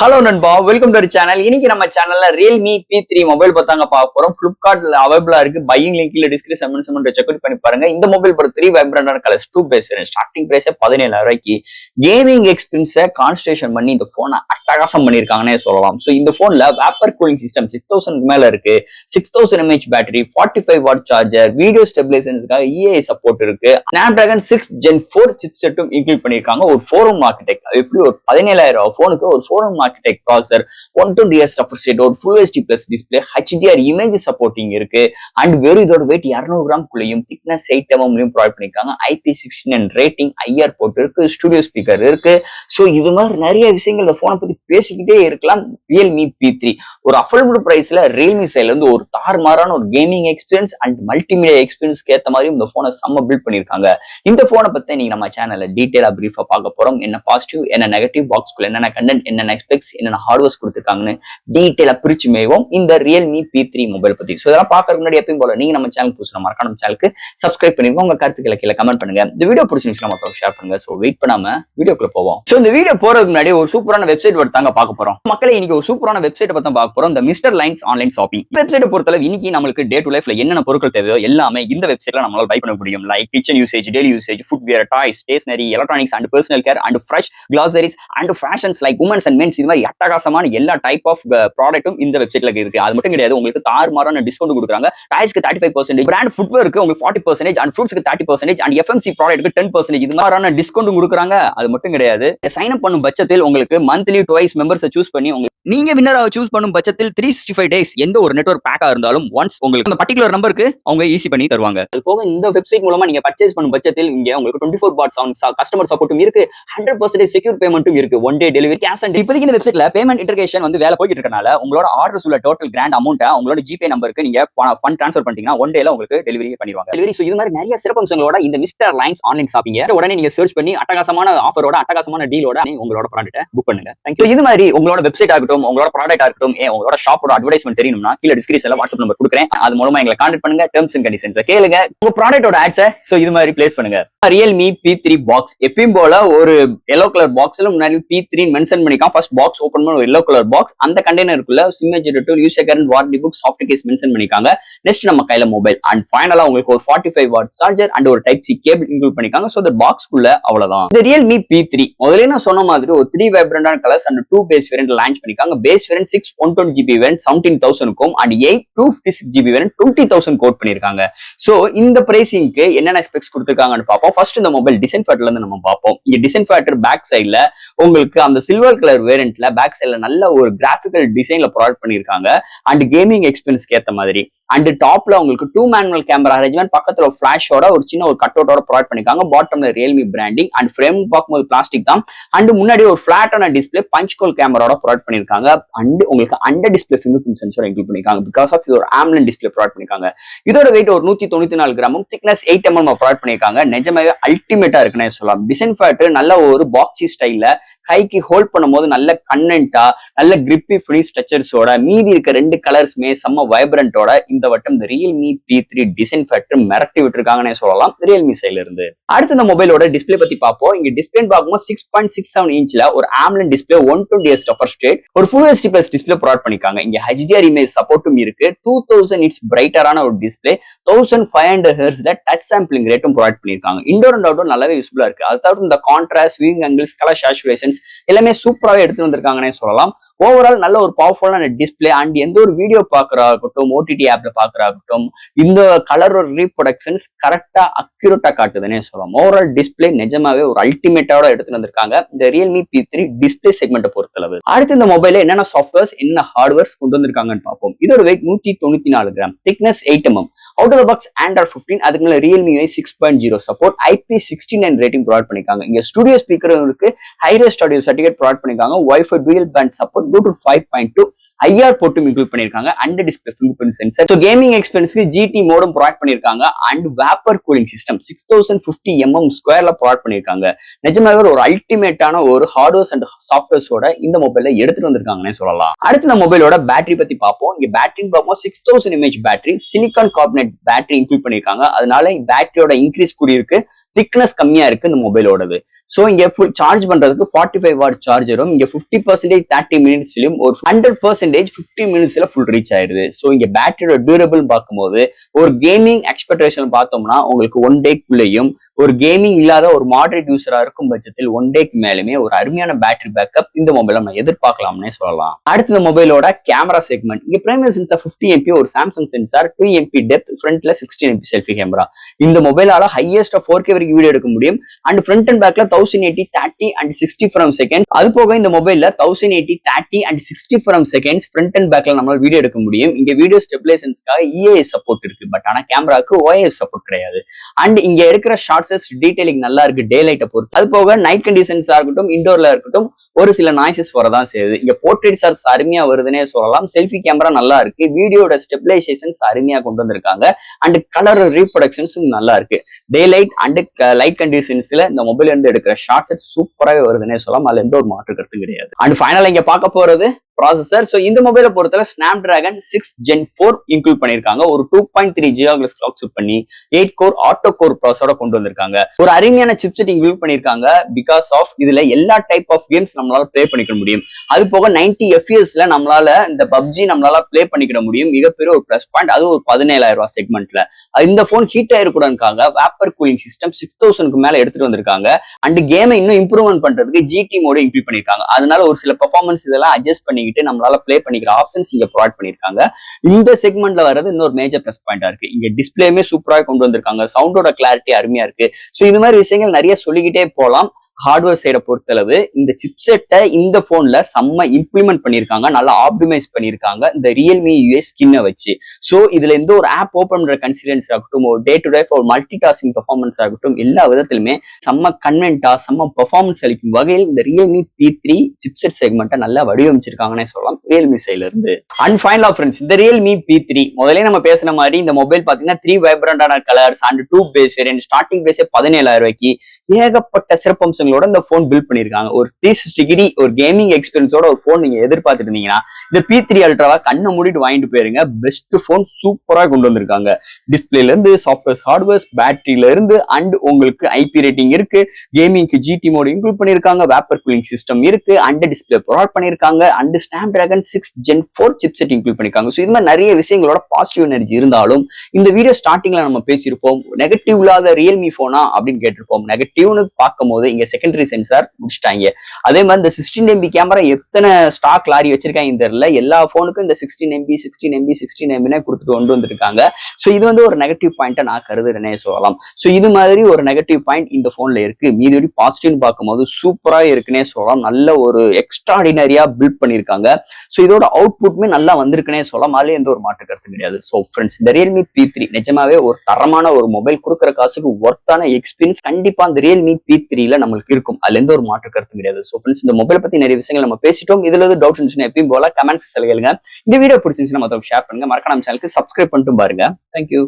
Hello நண்பா, welcome to channel. இன்னைக்கு நம்ம சேனல்ல ரியல்மி P3 மொபைல் பார்த்தாங்க பார்க்க போறோம். பிளிப்கார்ட்ல அவைலபிளா இருக்கு. பையிங் லிங்க் கீழ டிஸ்கிரிப்ஷன் செக் அவுட் பண்ணி பாருங்க. இந்த மொபைல் பொறுத்த 3 வைப்ரண்டான colours 2 base variant. Starting price 17,000 ரூபாய்க்கு கேமிங் எக்ஸ்பீரியன்ஸை கான்சன்ட்ரேஷன் பண்ணி இந்த போனை அட்டகாசம் பண்ணிருக்காங்கன்னே சொல்லலாம். சோ இந்த போன்ல வேப்பர் கூலிங் சிஸ்டம் 6000 மேல இருக்கு. 6000 mAh battery, 45 watt charger, video ஸ்டெபிலைசேஷனுக்காக EAI சப்போர்ட் இருக்கு. Snapdragon 6 Gen 4 சிப்செட்டும் இன்க்ளூட் பண்ணிருக்காங்க. ஒரு 4M ஆர்க்கிடெக்ட். எப்படி ஒரு 17,000 போனுக்கு ஒரு 4M architect processor, 120Hz refresh rate, ஒரு Full HD Plus display, HDR image supporting இருக்கு. அண்ட் வெறும் இதோட வெயிட் 200 கிராம் குள்ளேயும் திக்னஸ் 8 mm ப்ரொவைட் பண்ணிருக்காங்க. IP69 ரேட்டிங், IR போர்ட் இருக்கு, ஸ்டுடியோ ஸ்பீக்கர் இருக்கு. சோ இது மாதிரி நிறைய விஷயங்கள் இந்த போனை பத்தி பேசிக்கிட்டே இருக்கலாம். ரியல்மி P3 ஒரு அஃபோர்டபிள் பிரைஸ்ல ரியல்மி சைட்ல இருந்து ஒரு தாறுமாறான ஒரு கேமிங் எக்ஸ்பீரியன்ஸ் அண்ட் மல்டிமீடியா எக்ஸ்பீரியன்ஸ்க்கு ஏத்த மாதிரி இந்த போனை செம்ம பில்ட் பண்ணிருக்காங்க. இந்த போனை பத்தி நீங்க நம்ம சேனல்ல டீடைலா பிரீஃபா பார்க்க போறோம். என்ன பாசிட்டிவ், என்ன நெகட்டிவ், பாக்ஸ்குள்ள என்னென்ன கண்டென்ட், என்னென்ன ஸ்பெக்ஸ், என்னென்ன ஹார்ட்வேர்ஸ் கொடுத்துருக்காங்கன்னு டீடைலா பிரிச்சு மேவோம் இந்த ரியல்மி P3 மொபைல் பத்தி. சோ இதெல்லாம் பார்க்கறதுக்கு முன்னாடி எப்பயும் போல நீங்க நம்ம சேனல் புதுசா மறக்காம நம்ம சேனலுக்கு சப்ஸ்கிரைப் பண்ணிருங்க. உங்க கருத்துக்களை கீழே கமெண்ட் பண்ணுங்க. இந்த வீடியோ பிடிச்சிருந்துச்சுன்னா மத்தவங்க ஷேர் பண்ணுங்க. சோ வெயிட் பண்ணாம வீடியோக்குள்ள போவோம். சோ இந்த வீடியோ போறதுக்கு முன்னாடி ஒரு சூப்பரான வெப்சைட் தாங்க பார்க்க போறோம். மக்களே, இன்னைக்கு ஒரு சூப்பரான வெப்சைட் பத்தி பார்க்க போறோம். இந்த மிஸ்டர் லைன்ஸ் ஆன்லைன் ஷாப்பிங் வெப்சைட்டை பொறுத்தளவு இன்னைக்கு நம்மளுக்கு டே டு லைஃப்ல என்னென்ன பொருட்கள் தேவையோ எல்லாமே இந்த வெப்சைட்ல நம்மளால பை பண்ண முடியும். Like kitchen usage, daily usage, footwear, toys, stationery, electronics and personal care and fresh groceries and fashions like women's and men's. இது மாதிரி அட்டகாசமான எல்லா டைப் ஆஃப் ப்ராடக்ட்டும் இந்த வெப்சைட்ல இருக்கு. அது மட்டும் கிடையாது, உங்களுக்கு தாறுமாறான டிஸ்கவுண்ட் கொடுக்குறாங்க. டாய்ஸ்க்கு 35%, பிராண்ட் ஃபுட்வேருக்கு உங்களுக்கு 40% அண்ட் ஃப்ரூட்ஸ்க்கு 30% அண்ட் FMC ப்ராடக்ட்க்கு 10%. இது மாதிரியான டிஸ்கவுண்ட் கொடுக்குறாங்க. அது மட்டும் கிடையாது, சைன் அப் பண்ணும் பட்சத்தில் உங்களுக்கு மந்த்லி டுவைஸ் மெம்பர்ஸை சூஸ் பண்ணி நீங்க வின்னராக சூஸ் பண்ணும் பட்சத்தில் 365 டேஸ் எந்த ஒரு நெட்வொர்க் பேக்கா இருந்தாலும் ஒன்ஸ் உங்களுக்கு அந்த பர்டிகுலர் நம்பருக்கு அவங்க ஈஸி பண்ணி தருவாங்க. அது போக இந்த வெப்சைட் மூலமா நீங்க பர்ச்சேஸ் பண்ணும் பட்சத்தில் இங்க உங்களுக்கு 24/7 கஸ்டமர் சப்போர்ட்டும் இருக்கு, 100% செக்யூர் பேமெண்ட்டும் இருக்கு, 1 டே டெலிவரி, கேஷ் ஆன். இப்போதைக்கு இந்த வெப்சைட்ல பேமெண்ட் இன்டர்கேஷன் வேலை போயிட்டு இருக்கனால உங்களோட ஆர்டர்ஸ் உள்ள டோட்டல் கிராண்ட் அமௌண்ட்டை உங்களோட ஜிபே நம்பருக்கு நீங்க ஃபண்ட் ட்ரான்ஸ்ஃபர் பண்ணிட்டீங்கன்னா 1 டேல உங்களுக்கு டெலிவரி பண்ணிடுவாங்க. டெலிவரி. சோ இது மாதிரி நிறைய சிறப்பம்சங்களோட இந்த மிஸ்டர் லைன்ஸ் ஆன்லைன் ஷாப்பிங் உடனே நீங்க சர்ச் பண்ணி அட்டகாசமான ஆஃபரோட, அட்டகாசமான டீலோட உங்களோட ப்ராடக்ட்டை புக் பண்ணுங்க. Thank you. இது மாதிரி உங்களோட வெப்சைட் ஆகட்டும், உங்களோட ப்ராடக்ட் ஆகட்டும், உங்களோட ஷாப்போட அட்வர்டைஸ்மென்ட் தெரியணும்னா கீழ டிஸ்கிரிப்ஷன்ல வாட்ஸ்அப் நம்பர் கொடுக்குறேன். அது மூலமா எங்களை கான்டாக்ட் பண்ணுங்க. டெர்ம்ஸ் அண்ட் கண்டிஷன்ஸ் கேளுங்க. உங்க ப்ராடக்ட்டோட ஆட்ஸை இது மாதிரி பிளேஸ் பண்ணுங்க. ரியல்மி P3 பாக்ஸ் எப்பயும் போல ஒரு எல்லோ கலர் பாக்ஸ்ல முன்னாடி P3 மென்ஷன் பண்ணிருக்கான். ஃபர்ஸ்ட் பாக்ஸ் ஓபன் பண்ண ஒரு எல்லோ கலர் பாக்ஸ், அந்த கண்டெய்னருக்குள்ள sim ejector tool, user current, warranty book, soft case mention பண்ணிருக்காங்க. நெக்ஸ்ட் நம்ம கையில மொபைல் அண்ட் ஃபைனலா உங்களுக்கு ஒரு 45 வாட் சார்ஜர் அண்ட் ஒரு டைப் சி கேபிள் இன்க்ளூட் பண்ணிருக்காங்க. சோ இந்த பாக்ஸ்க்குள்ள அவ்வளவுதான். இந்த ரியல்மி P3 முதல்ல நான் சொன்ன மாதிரி ஒரு 3 வைப்ரண்டான colours and 2 base variant launch பண்ணிருக்காங்க. பேஸ் வேரியன்ட் 6 120GB வேரியன்ட் 17,000க்கும் அண்ட் 8 256GB வேரியன்ட் 20,000 கோட் பண்ணிருக்காங்க. சோ இந்த பிரைசிங்க்கு என்னென்ன ஸ்பெக்ஸ் கொடுத்திருக்காங்கன்னு பாப்போம். ஃபர்ஸ்ட் இந்த மொபைல் டிசைன் ஃபேக்டர்ல இருந்து நம்ம பாப்போம். இங்க டிசைன் ஃபேக்டர் பேக் சைடுல உங்களுக்கு அந்த சில்வர் கலர் வேரியன்ட்ல பேக் சைடுல நல்ல ஒரு கிராபிக்கல் டிசைன்ல ப்ரொவைட் பண்ணிருக்காங்க அண்ட் கேமிங் எக்ஸ்பீரியன்ஸ்க்கு ஏத்த மாதிரி. அண்ட் டாப்ல உங்களுக்கு 2 மேனுவல் கேமரா அரேஞ்ச்மெண்ட், பக்கத்துல ஒரு ஃபிளாஷோட ஒரு சின்ன ஒரு கட் அவுட்டோட ப்ரொவைட் பண்ணிருக்காங்க. பாட்டம்ல ரியல்மி பிராண்டிங் அண்ட் ஃப்ரேம் பார்க்கும்போது பிளாஸ்டிக் தான். அண்ட் முன்னாடி ஒரு பிளாட்டான டிஸ்பிளே பஞ்ச் கோல் கேமராவோட ப்ரொவைட் பண்ணிருக்காங்க. அண்ட் உங்களுக்கு under display fingerprint sensor include பண்ணிருக்காங்க. பிகாஸ் ஆஃப் இது ஒரு AMOLED டிஸ்பிளே ப்ரொவைட் பண்ணிருக்காங்க. இதோட வெயிட் ஒரு 194 கிராமும், திக்னஸ் 8 mm ப்ரொவைட் பண்ணிருக்காங்க. நிஜமாவே அல்டிமேட்டா இருக்குன்னு சொல்லலாம். டிசைன் ஃபேக்டர் நல்ல ஒரு பாக்ஸி ஸ்டைல்ல கைக்கு ஹோல்ட் பண்ணும்போது நல்ல கண்டென்ட்டா, நல்ல கிரிப்பி ஃபினிஷ் ஸ்ட்ரக்சர்ஸோட, மீதி இருக்க 2 கலர்ஸ்மே செம்ம வைப்ரண்டோட இந்த வட்டம் இந்த ரியல்மி P3 டிசைன் ஃபேக்டர் மிரட்டி விட்டுருக்காங்கன்னே சொல்லலாம் ரியல்மி சைட்ல இருந்து. அடுத்து இந்த மொபைலோட டிஸ்பிளே பத்தி பார்ப்போம். இங்க டிஸ்பிளே பார்க்கும்போது 6.67 இன்ச்ல ஒரு AMOLED display, 120Hz refresh rate, ஒரு Full HD Plus display provide பண்ணிருக்காங்க. இங்க HDR இமேஜ் சப்போர்ட்டும் இருக்கு. 2000 நிட்ஸ் பிரைட்டரான ஒரு டிஸ்பிளே, 1500 Hz டச் சாம்பிளிங் ரேட்டும் ப்ரொவைட் பண்ணிருக்காங்க. இன்டோர் அண்ட் அவுட்டோர் நல்லாவே யூஸ்ஃபுல்லா இருக்கு. அது தவிர இந்த contrast, viewing angles, colour saturations எல்லாமே சூப்பராகவே எடுத்து வந்திருக்காங்கன்னே சொல்லலாம். ஓவரால் நல்ல ஒரு பவர்ஃபுல்லான டிஸ்பிளே அண்ட் எந்த ஒரு வீடியோ பாக்குறாகட்டும், OTT ஆப்ல பாக்குறாகட்டும், இந்த கலர் ரீப்ரொடக்ஷன்ஸ் கரெக்டா அக்யூரேட்டா காட்டுதுன்னே சொல்லலாம். ஓவரால் டிஸ்பிளே நிஜமாவே ஒரு அல்டிமேட்டோட எடுத்து வந்திருக்காங்க இந்த ரியல்மி P3 டிஸ்பிளே செக்மெண்ட் பொறுத்தளவு. அடுத்து இந்த மொபைல என்னென்ன சாஃப்ட்வேர்ஸ், என்ன ஹார்ட்வேர்ஸ் கொண்டு வந்திருக்காங்கன்னு பார்ப்போம். இதோட weight 194 gram, thickness 8 mm, out of the box Android 15, அதுக்கு மேல Realme 6.0 support, IP69 rating provide பண்ணிருக்காங்க. இங்க ஸ்டுடியோ ஸ்பீக்கரும் இருக்கு, ஹை-ரெஸ் ஆடியோ சர்டிஃபிகேட் ப்ரொவைட் பண்ணிருக்காங்க, Wi-Fi dual band support, Bluetooth 5.2, IR போர்ட்டும் இன்க்ளூட் பண்ணிருக்காங்க, under display fingerprint sensor. So gaming எக்ஸ்பீரியன்ஸ்க்கு GT மோடும் ப்ரொவைட் பண்ணிருக்காங்க and vapour cooling system 6050 mm ஸ்கொயர்ல ப்ரொவைட் பண்ணிருக்காங்க. நிஜமாவே ஒரு அல்டிமேட்டான ஒரு ஹார்ட்வேர்ஸ் அண்ட் சாஃப்ட்வேர்ஸோட இந்த மொபைல்ல எடுத்துட்டு வந்திருக்காங்கன்னே சொல்லலாம். அடுத்து இந்த மொபைலோட பேட்டரி பத்தி பார்ப்போம். இங்க பேட்டரின்னு பார்ப்போம் 6000 mAh battery, silicon carbonate battery include பண்ணிருக்காங்க. அதனால பேட்டரியோட இன்க்ரீஸ் கூடி இருக்கு. திக்னஸ் கம்மியா இருக்கு இந்த மொபைலோடது. சோ இங்க ஃபுல் சார்ஜ் பண்றதுக்கு 45 வாட் சார்ஜரும் இங்க 50% 30 மினிட்ஸ்லயும் ஒரு 100% 50 மினிட்ஸ்ல ஃபுல் ரீச் ஆயிடுது. சோ இங்க பேட்டரியோட டியூரபிள் பார்க்கும்போது ஒரு கேமிங் எக்ஸ்பெக்டேஷன் பார்த்தோம்னா உங்களுக்கு 1 டேக்குள்ளேயும், ஒரு கேமிங் இல்லாத ஒரு மாடரேட் யூசரா இருக்கும் பட்சத்தில் 1 டேக்கு மேலுமே ஒரு அருமையான பேட்டரி பேக்கப் இந்த மொபைல் நம்ம எதிர்பார்க்கலாம்னே சொல்லலாம். அடுத்த இந்த மொபைலோட கேமரா செக்மெண்ட், இங்க பிரைமரி சென்சார் 50 MP, ஒரு சாம்சங் சென்சார் 2 MP டெப்த், ஃப்ரண்ட்ல 16 MP செல்ஃபி கேமரா. இந்த மொபைலால ஹையஸ்ட் 4K வரைக்கும் வீடியோ எடுக்க முடியும். அண்ட் ஃப்ரண்ட் அண்ட் பேக்ல 1080 30 and 60 ஃப்ரேம் செகண்ட்ஸ். அது போக இந்த மொபைல்ல 1080 30 and 60 frame seconds front and பேக்ல நம்மளால வீடியோ எடுக்க முடியும். இங்க வீடியோ ஸ்டெபிலைசேஷன்ஸ்க்காக EAS சப்போர்ட் இருக்கு, பட் ஆனா கேமராக்கு OIS சப்போர்ட் கிடையாது. அண்ட் இங்க எடுக்கிற ஷார்ட்ஸஸ் டீடைலிங் நல்லா இருக்கு டே லைட்டை பொறுத்து. அது போக நைட் கண்டிஷன்ஸா இருக்கட்டும், இண்டோர்ல இருக்கட்டும், ஒரு சில நாய்ஸஸ் வரதான் செய்யுது. இங்க போர்ட்ரேட் ஷாட்ஸ் அருமையா வருதுன்னே சொல்லலாம். செல்ஃபி கேமரா நல்லா இருக்கு, வீடியோட ஸ்டெபிலைசேஷன்ஸ் அருமையா கொண்டு வந்திருக்காங்க. அண்ட் கலர் ரீப்ரொடக்ஷன்ஸும் நல்லா இருக்கு. டே லைட் அண்ட் லைட் கண்டிஷன்ஸ்ல இந்த மொபைல் இருந்து எடுக்கிற ஷார்ட்ஸ் சூப்பராகவே வருதுன்னே சொல்லலாம். அதுல எந்த ஒரு மாற்று கருத்து கிடையாது. அண்ட் ஃபைனலா இங்க பார்க்க போறது ப்ராசஸர். சோ இந்த மொபைலை பொறுத்தவரை Snapdragon 6 Gen 4 இன்க்ளூட் பண்ணிருக்காங்க. ஒரு 2.3 GHz கிளாக் சூட் பண்ணி 8 கோர் ஆட்டோ கோர் ப்ராசஸரோட கொண்டு வந்திருக்காங்க. ஒரு அருமையான சிப்செட் இன்க்ளூட் பண்ணிருக்காங்க. பிகாஸ் ஆஃப் இதுல எல்லா டைப் ஆஃப் கேம்ஸ் நம்மளால பிளே பண்ணிக்க முடியும். அது போக 90 FPS நம்மளால இந்த PUBG நம்மளால பிளே பண்ணிக்கிட முடியும். மிகப்பெரிய ஒரு பிளஸ் பாயிண்ட். அது ஒரு 17,000 ரூபாய் செக்மெண்ட்ல. இந்த போன் ஹீட் ஆயிருக்கூடாதுக்காக வேப்பர் கூலிங் சிஸ்டம் 6000க்கு மேல எடுத்துட்டு வந்திருக்காங்க. அண்ட் கேமை இன்னும் இம்ப்ரூவ்மெண்ட் பண்றதுக்கு GT மோட இன்க்ளூட் பண்ணிருக்காங்க. அதனால ஒரு சில பெர்ஃபார்மன்ஸ் இதெல்லாம் அட்ஜஸ்ட் பண்ணி நம்மளால பிளே பண்ணிக்கிற ஆப்ஷன்ஸ் இங்க ப்ரொவைட் பண்ணிருக்காங்க. இந்த செக்மெண்ட்ல வர்றது இன்னொரு மேஜர் பிளஸ் பாயிண்டா இருக்கு. இங்க டிஸ்பிளேமே சூப்பரா கொண்டு வந்திருக்காங்க. சவுண்டோட கிளாரிட்டி அருமையா இருக்கு. சோ இது மாதிரி விஷயங்கள் நிறைய சொல்லிக்கிட்டே போலாம். ஹார்ட்வேர் சைடை பொறுத்தளவு இந்த சிப்செட்டை இந்த போன்ல செம்ம இம்ப்ளிமெண்ட் பண்ணிருக்காங்க, நல்லா ஆப்டிமைஸ் பண்ணிருக்காங்க இந்த ரியல்மி யூஎஸ் ஸ்கின்னை வச்சு. சோ இதுல எந்த ஒரு ஆப் ஓபன் பண்ற கன்சிடன்ஸ் ஆகட்டும், ஒரு டே டு டே ஒரு மல்டி டாஸ்கிங் பெர்ஃபார்மன்ஸ் ஆகட்டும், எல்லா விதத்திலுமே செம்ம கன்வென்ட்டா செம்ம பெர்ஃபார்மன்ஸ் அளிக்கும் வகையில் இந்த ரியல்மி P3 சிப்செட் செக்மெண்ட்டை நல்லா வடிவமைச்சிருக்காங்கன்னே சொல்லலாம் ரியல்மி சைட்ல இருந்து. அண்ட் ஃபைனலா ஃப்ரெண்ட்ஸ், இந்த ரியல்மி P3 முதலே நம்ம பேசுன மாதிரி இந்த மொபைல் பாத்தீங்கன்னா 3 வைப்ரண்டான colours and 2 base variant, starting பேஸே 17,000 ரூபாய்க்கு ஏகப்பட்ட சிறப்பம்சங்கள் இந்த போன் பில்ட் பண்ணிருக்காங்க. ஒரு 360 ஒரு கேமிங் எக்ஸ்பீரியன்ஸோட ஒரு போன் நீங்க எதிர்பார்த்துட்டு இருந்தீங்கன்னா இந்த P3 அல்ட்ராவா கண்ணை மூடிட்டு வாங்கிட்டு போயிருங்க. பெஸ்ட் போன் சூப்பரா கொண்டு வந்திருக்காங்க. டிஸ்பிளேல இருந்து சாஃப்ட்வேர் ஹார்ட்வேர்ஸ், பேட்டரியில இருந்து அண்ட் உங்களுக்கு IP ரேட்டிங் இருக்கு. கேமிங்க்கு GT மோட் இன்க்ளூட் பண்ணிருக்காங்க. வேப்பர் கூலிங் சிஸ்டம் இருக்கு. அண்ட் டிஸ்பிளே ப்ரொவைட் பண்ணிருக்காங்க. And Snapdragon 6 Gen 4 chipset include பண்ணிருக்காங்க. சோ இது மாதிரி நிறைய விஷயங்களோட பாசிட்டிவ் எனர்ஜி இருந்தாலும் இந்த வீடியோ ஸ்டார்டிங்ல நம்ம பேசியிருப்போம் நெகட்டிவ் இல்லாத ரியல்மி போனா அப்படின்னு கேட்டிருப்போம். நெகட்டிவ்னு பார்க்கும் போது இங்க செகண்டரி சென்சார் முடிச்சிட்டாங்க. அதே மாதிரி இந்த 16 MB கேமரா எத்தனை ஸ்டாக் லாரி வச்சிருக்காங்க தெரியல. எல்லா போனுக்கும் இந்த 16 MB கொடுத்துட்டு கொண்டு வந்திருக்காங்க. சோ இது வந்து ஒரு நெகட்டிவ் பாயிண்டா நான் கருதுறேனே சொல்லலாம். சோ இது மாதிரி ஒரு நெகட்டிவ் பாயிண்ட் இந்த போன்ல இருக்கு. மீதி பாசிட்டிவ்னு பார்க்கும்போது சூப்பரா இருக்குன்னே சொல்லலாம். நல்ல ஒரு எக்ஸ்ட்ராடினரியா பில்ட் பண்ணிருக்காங்க. சோ இதோட அவுட்புட்மே நல்லா வந்திருக்குன்னே சொல்லலாம். அதுல எந்த ஒரு மாற்று கருத்து கிடையாது. சோ ஃப்ரெண்ட்ஸ், இந்த ரியல்மி P3 நிஜமாவே ஒரு தரமான ஒரு மொபைல், கொடுக்குற காசுக்கு ஒர்த்தான எக்ஸ்பீரியன்ஸ் கண்டிப்பா அந்த ரியல்மி P3ல நம்மளுக்கு இருக்கும். அதுல எந்த ஒரு மாற்று கருத்து கிடையாது. சோ ஃப்ரெண்ட்ஸ், இந்த மொபைல் பத்தி நிறைய விஷயங்கள் நம்ம பேசிட்டோம். இதுல இருந்து டவுட்ஸ் இருந்துச்சுன்னா எப்பயும் போல கமெண்ட்ஸ் கேளுங்க. இந்த வீடியோ பிடிச்சிருந்துச்சுன்னா மத்தவங்க ஷேர் பண்ணுங்க. மறக்காம சேனலுக்கு சப்ஸ்கிரைப் பண்ணிட்டு பாருங்க. தேங்க்யூ.